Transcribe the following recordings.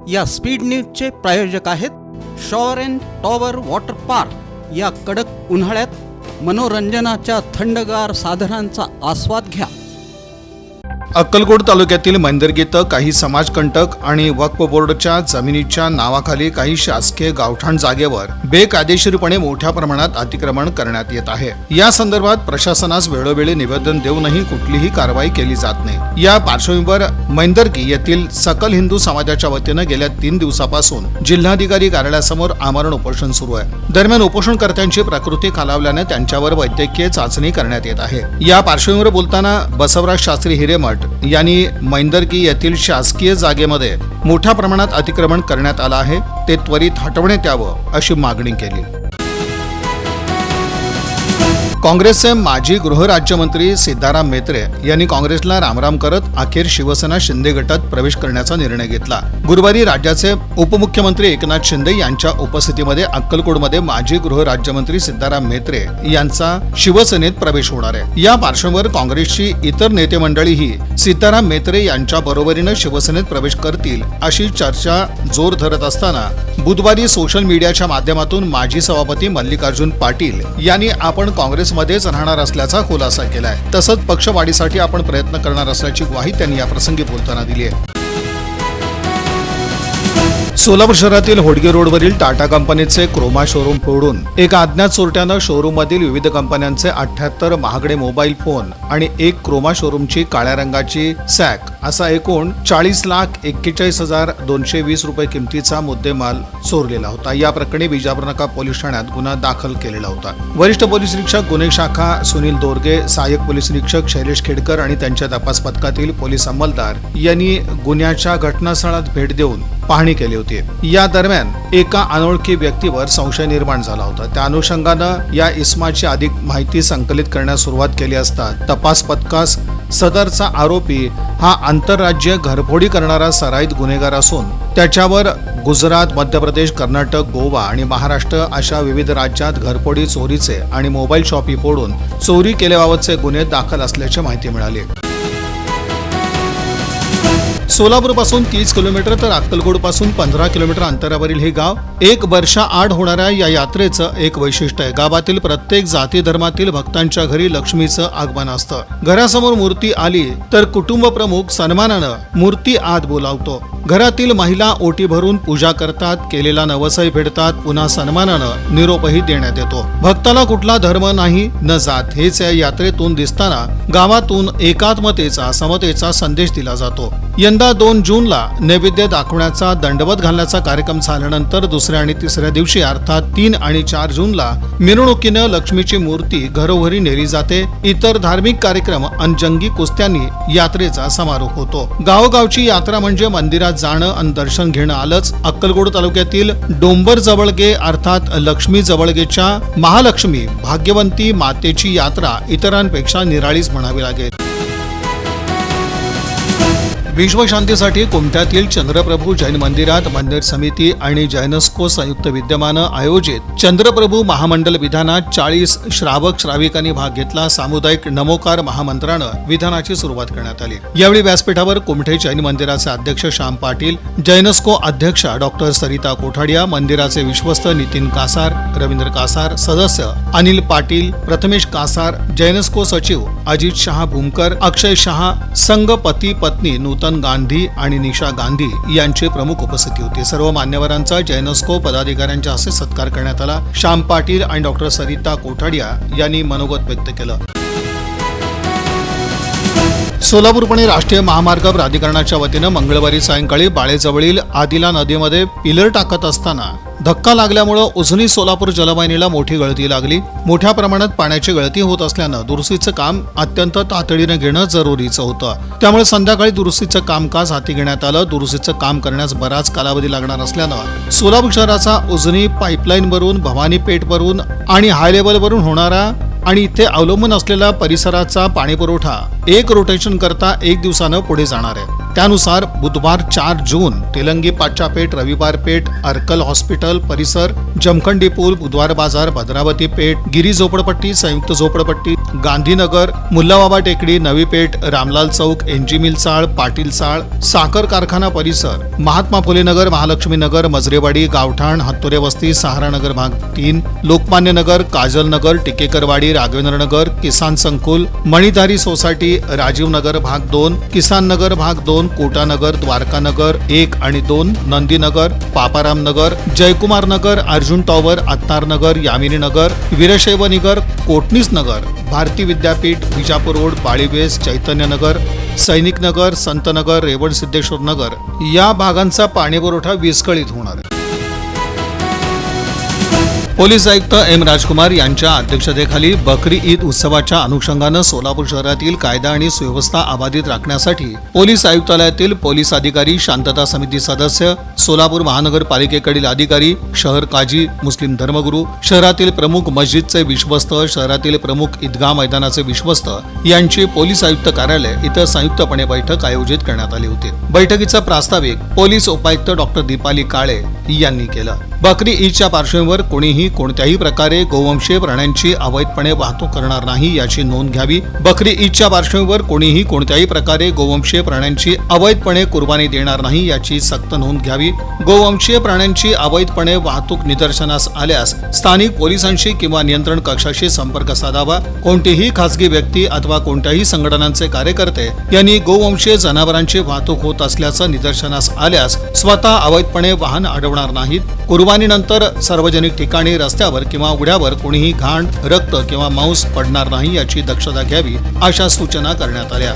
या स्पीड न्यूजचे प्रायोजक आहेत sure and tower water park. या कडक उन्हाळ्यात मनोरंजनाच्या थंडगार साधनांचा आस्वाद घ्या। अक्कलकोट तालुक्यातील मैंदर्गीत काही समाजकंटक आणि वक्फ बोर्डच्या जमिनीच्या नावाखाली काही शासकीय गावठाण जागेवर बेकायदेशीरपणे मोठ्या प्रमाणात अतिक्रमण करण्यात येत आहे। या संदर्भात प्रशासनास वेळोवेळी निवेदन देऊनही कुठलीही कारवाई केली जात नाही। या पार्श्वभूमीवर मैंदर्गी येथील सकल हिंदू समाजाच्या वतीनं गेल्या 3 दिवसापासून जिल्हाधिकारी कार्यालयासमोर आमरण उपोषण सुरू आहे। दरम्यान उपोषणकर्त्यांची प्रकृती खालावल्याने त्यांच्यावर वैद्यकीय चाचणी करण्यात येत आहे। या पार्श्वभूमीवर बोलताना बसवराज शास्त्री हिरेमठ यांनी मैंदर्गी येथील शासकीय जागेमध्ये मोठ्या प्रमाणात अतिक्रमण करण्यात आलं आहे, ते त्वरित हटवण्यात यावं अशी मागणी केली। काँग्रेसचे माजी गृहराज्यमंत्री सिद्धाराम म्हेत्रे यांनी काँग्रेसला रामराम करत अखेर शिवसेना शिंदे गटात प्रवेश करण्याचा निर्णय घेतला। गुरुवारी राज्याचे उपमुख्यमंत्री एकनाथ शिंदे यांच्या उपस्थितीमध्ये अक्कलकोटमध्ये माजी गृहराज्यमंत्री सिद्धाराम म्हेत्रे यांचा शिवसेनेत प्रवेश होणार आहे। या पार्श्वभूमीवर काँग्रेसची इतर नेते मंडळीही सिद्धाराम म्हेत्रे यांच्या बरोबरीने शिवसेनेत प्रवेश करतील अशी चर्चा जोर धरत असताना बुधवारी सोशल मीडियाच्या माध्यमातून माजी सभापती मल्लिकार्जुन पाटील यांनी आपण काँग्रेसमध्येच राहणार असल्याचा खुलासा केलाय। तसंच पक्षवाढीसाठी आपण प्रयत्न करणार असल्याची ग्वाही त्यांनी या प्रसंगी बोलताना दिली आहे। सोलापूर शहरातील होडगे रोडवरील टाटा कंपनीचे क्रोमा शोरूम फोडून एका अज्ञात चोरट्यानं शोरूम मधील विविध कंपन्यांचे 78 महागडे मोबाईल फोन आणि एक क्रोमा शोरूमची काळ्या रंगाची सॅक असा एकूण 40,41,220 रुपये किमतीचा मुद्देमाल चोरलेला होता। या प्रकरणी विजापूर नाका पोलीस ठाण्यात गुन्हा दाखल केलेला होता। वरिष्ठ पोलीस निरीक्षक गुन्हे शाखा सुनील दोरगे, सहाय्यक पोलीस निरीक्षक शैलेश खेडकर आणि त्यांच्या तपास पथकातील पोलीस अंमलदार यांनी गुन्ह्याच्या घटनास्थळात भेट देऊन पाहणी केली होती। या दरम्यान एका अनोळखी व्यक्तीवर संशय निर्माण झाला होता। त्या अनुषंगानं या इसमाची अधिक माहिती संकलित करण्यास सुरुवात केली असता तपास पथकास सदरचा आरोपी हा आंतरराज्य घरफोडी करणारा सराईत गुन्हेगार असून त्याच्यावर गुजरात, मध्य प्रदेश, कर्नाटक, गोवा आणि महाराष्ट्र अशा विविध राज्यात घरफोडी, चोरीचे आणि मोबाईल शॉपी फोडून चोरी केल्याबाबतचे गुन्हे दाखल असल्याची माहिती मिळाली। सोलापूर पासून 30 किलोमीटर तर अक्कलकोट पासून 15 किलोमीटर अंतरावरील हे गाव 1 वर्षाआड होणाऱ्या या यात्रेचं एक वैशिष्ट्य आहे। गावातील प्रत्येक जाती धर्मातील भक्तांच्या घरी लक्ष्मीचं आगमन असतं। घरासमोर मूर्ती आली तर कुटुंब प्रमुख सन्मानानं मूर्ती आत बोलावतो। घरातील महिला ओटी भरून पूजा करतात, केलेला नवसही फेडतात, पुन्हा सन्मानानं निरोपही देण्यात येतो। भक्ताला कुठला धर्म नाही न जात हेच या यात्रेतून दिसताना गावातून एकात्मतेचा, समतेचा संदेश दिला जातो। यंदा 2 जूनला नैवेद्य दाखवण्याचा, दंडवत घालण्याचा कार्यक्रम झाल्यानंतर दुसऱ्या आणि तिसऱ्या दिवशी अर्थात 3 आणि 4 जूनला मिरवणुकीनं लक्ष्मीची मूर्ती घरोघरी नेली जाते। इतर धार्मिक कार्यक्रम आणि जंगी कुस्त्यांनी यात्रेचा समारोप होतो। गावोगावची यात्रा म्हणजे मंदिरात जाणं आणि दर्शन घेणं आलंच। अक्कलकोट तालुक्यातील डोंबर जवळगे अर्थात लक्ष्मी जवळगेच्या महालक्ष्मी भाग्यवंती मातेची यात्रा इतरांपेक्षा निराळीच म्हणावी लागेल। विश्वशांतीसाठी कुमठ्यातील चंद्रप्रभू जैन मंदिरात मंदिर समिती आणि जैनस्को संयुक्त विद्यमानं आयोजित चंद्रप्रभू महामंडल विधानात 40 श्रावक श्राविकांनी भाग घेतला। सामुदायिक नमोकार महामंत्रानं विधानाची सुरुवात करण्यात आली। यावेळी व्यासपीठावर कुमठे जैन मंदिराचे अध्यक्ष श्याम पाटील, जैनस्को अध्यक्षा डॉक्टर सरिता कोठाडिया, मंदिराचे विश्वस्त नितीन कासार, रवींद्र कासार, सदस्य अनिल पाटील, प्रथमेश कासार, जैनस्को सचिव अजित शहा भूमकर, अक्षय शहा, संघ पती पत्नी नूतन गांधी आणि निशा गांधी यांची प्रमुख उपस्थिती होती। सर्व मान्यवरांचा जैनस्को पदाधिकाऱ्यांच्या हस्ते सत्कार करण्यात आला। श्याम पाटील आणि डॉक्टर सरिता कोठाडिया यांनी मनोगत व्यक्त केलं। सोलापूर पुणे राष्ट्रीय महामार्ग प्राधिकरणाच्या वतीनं मंगळवारी सायंकाळी बाळेजवळील आदिला नदीमध्ये पिलर टाकत असताना धक्का लागल्यामुळे उजनी सोलापूर जलवाहिनीला मोठी गळती लागली। मोठ्या प्रमाणात पाण्याची गळती होत असल्यानं दुरुस्तीचं काम अत्यंत तातडीनं घेणं जरुरीचं होतं। त्यामुळे संध्याकाळी दुरुस्तीचं कामकाज हाती घेण्यात आलं। दुरुस्तीचं काम करण्यास बराच कालावधी लागणार असल्यानं सोलापूर शहराचा उजनी पाईपलाईनवरून, भवानी पेठवरून आणि हाय लेवलवरून होणारा आणि इथे अवलंबून असलेला परिसराचा पाणीपुरवठा एक रोटेशन करता 1 दिवसानं पुढे जाणार आहे. त्यानुसार बुधवार 4 जून तेलंगी पाचा पेठ, रविवार पेठ, अर्कल हॉस्पिटल परिसर, जमखंडी पूल, बुधवार बाजार, भद्रावती पेठ, गिरी झोपडपट्टी, संयुक्त झोपडपट्टी, गांधीनगर, मुल्लाबाबा टेकडी, नवी पेठ, रामलाल चौक, एनजी मिल चाळ, पाटील चाळ, साखर कारखाना परिसर, महात्मा फुले नगर, महालक्ष्मी नगर, मजरेवाडी, गावठाण, हत्तुरे वस्ती, सहारानगर भाग 3, लोकमान्य नगर, काजल नगर, टिकेकरवाडी, राघवेंद्र नगर, किसान संकुल, मणिधारी सोसायटी, राजीव नगर भाग 2, किसान नगर भाग 2, कोटा नगर, द्वारका नगर 1 आणि 2, नंदीनगर, पापाराम नगर, जयकुमार नगर, अर्जुन टॉवर, अत्तार नगर, यामिनी नगर, वीरशैव नगर, कोटणीस नगर, भारती विद्यापीठ, विजापूर रोड, बाळीबेस, चैतन्य नगर, सैनिक नगर, संत नगर, रेवण सिद्धेश्वर नगर या भागांचा पाणीपुरवठा विस्कळीत होणार आहे. पोलीस आयुक्त एम राजकुमार यांच्या अध्यक्षतेखाली बकरी ईद उत्सवाच्या अनुषंगानं सोलापूर शहरातील कायदा आणि सुव्यवस्था अबाधित राखण्यासाठी पोलीस आयुक्तालयातील पोलीस अधिकारी, शांतता समिती सदस्य, सोलापूर महानगरपालिकेकडील अधिकारी, शहर काजी, मुस्लिम धर्मगुरू, शहरातील प्रमुख मस्जिदचे विश्वस्त, शहरातील प्रमुख ईदगाह मैदानाचे विश्वस्त यांची पोलीस आयुक्त कार्यालय इथं संयुक्तपणे बैठक आयोजित करण्यात आली होती. बैठकीचा प्रास्ताविक पोलीस उपायुक्त डॉक्टर दीपाली काळे यांनी केलं. बकरी ईदच्या पार्श्वभूमीवर कोणीही कोणत्याही प्रकारे गोवंशीय प्राण्यांची अवैधपणे वाहतूक करणार नाही याची नोंद घ्यावी. बकरी ईदच्या पार्श्वभूमीवर कोणीही कोणत्याही प्रकारे गोवंशीय प्राण्यांची अवैधपणे कुर्बानी देणार नाही याची सक्त नोंद घ्यावी. गोवंशीय प्राण्यांची अवैधपणे वाहतूक निदर्शनास आल्यास स्थानिक पोलिसांशी किंवा नियंत्रण कक्षाशी संपर्क साधावा. कोणतीही खासगी व्यक्ती अथवा कोणत्याही संघटनांचे कार्यकर्ते यांनी गोवंशीय जनावरांची वाहतूक होत असल्याचं निदर्शनास आल्यास स्वतः अवैधपणे वाहन अडवणार नाहीत. कुर्बानीनंतर सार्वजनिक ठिकाणी, रस्त्यावर किंवा उघड्यावर कोणीही घाण, रक्त किंवा मांस पडणार नाही याची दक्षता घ्यावी अशा सूचना करण्यात आल्या.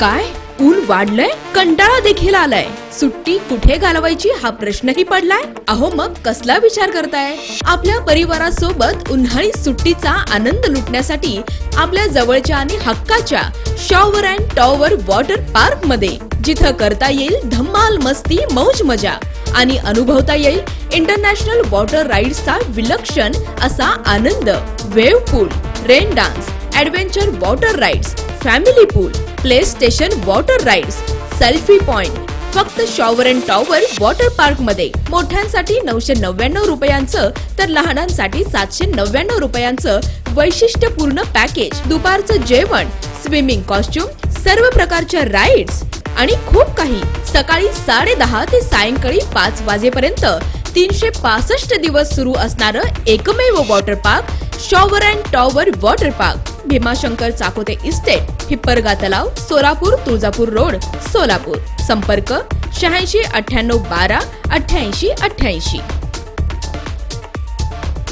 काय ऊन वाढलंय, कंटाळा देखील आलाय, सुट्टी कुठे घालवायची हा प्रश्नही पडलाय. अहो मग कसला विचार करताय? आपल्या परिवारासोबत उन्हाळी सुट्टीचा आनंद लुटण्यासाठी आपल्या जवळच्या आणि हक्काच्या shower and tower water park मध्ये, जिथं करता येईल धम्माल मस्ती, मौज मजा आणि अनुभवता येईल इंटरनॅशनल वॉटर राईड्सचा विलक्षण असा आनंद. Wave pool, rain dance, adventure water rides, family pool, play station water rides, selfie point फक्त shower and tower water park मध्ये. मोठ्यांसाठी 999 रुपयांचं तर लहानांसाठी 799 रुपयांचं वैशिष्ट्यपूर्ण पॅकेज. दुपारचं जेवण, स्विमिंग कॉस्ट्युम, सर्व प्रकारच्या राईड्स आणि खूप काही. सकाळी 10:30 ते सायंकाळी 5 वाजेपर्यंत 365 दिवस सुरू असणारं एकमेव water park shower and tower water park. Bhimashankar Chakote estate, Hipparga तलाव, सोलापूर, तुळजापूर रोड, सोलापूर. संपर्क 86 98 12 88 88.